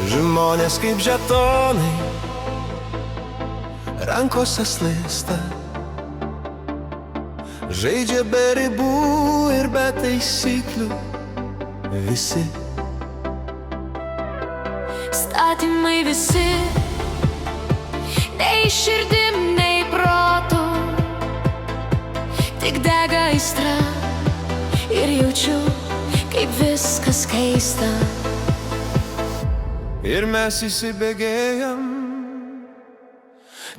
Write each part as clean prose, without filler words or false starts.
Žmonės kaip žetonai rankose slysta, žaidžia be ribų ir be taisyklių visi. Statymai visi, nei širdim, nei protu, tik dega aistra ir jaučiu, kaip viskas keista. Ir mes įsibėgėjam,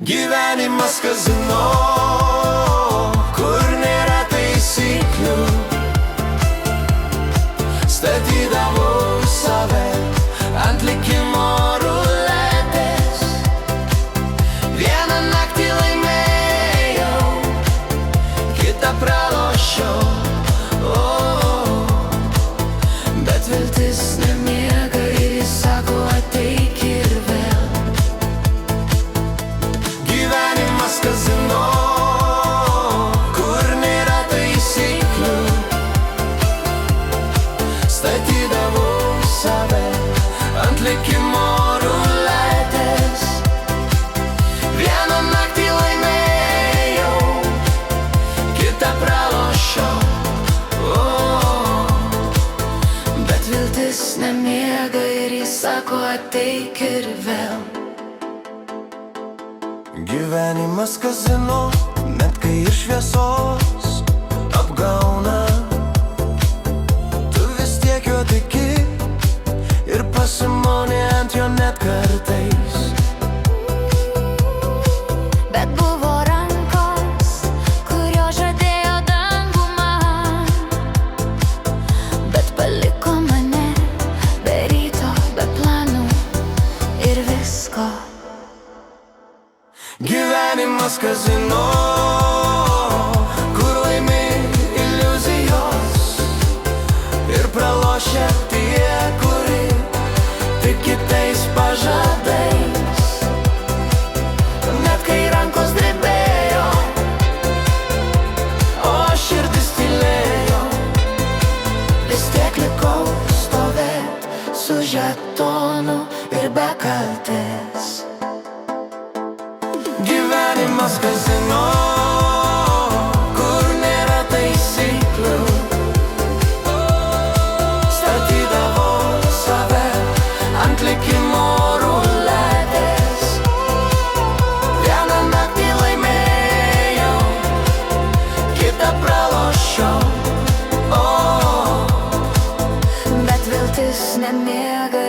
gyvenimas kazino, kur nėra taisyklių. Statydavau save ant likimo ruletės, vieną naktį laimėjau, kitą pralošiau. Bet viltis nemiega ir jis sako ateik ir vėl. Gyvenimas kazino, kur nėra taisyklių. Statydavau save ant likimo ruletės, vieną naktį laimėjau, kitą pralošiau. Bet viltis nemiega ir jis sako ateik ir vėl. Gyvenimas kazino, net kai ir šviesos apgauna, tu vis tiek juo tiki ir pasimoni ant jo net kartais. Bet buvo rankos, kurio žadėjo dangų man, bet paliko mane be ryto, be planų ir visko. Gyvenimas kazino, kur laimi iliuzijos ir pralošia tie, kuri tik kitais pažadais. Net kai rankos drebėjo, o širdis tylėjo, vis tiek likau stovėt su žetonu ir be kaltės. Gyvenimas kazino, kur nėra taisyklių. Statydavau save ant likimo ruletės, vieną naktį laimėjau, kitą pralošiau. Bet viltis nemiega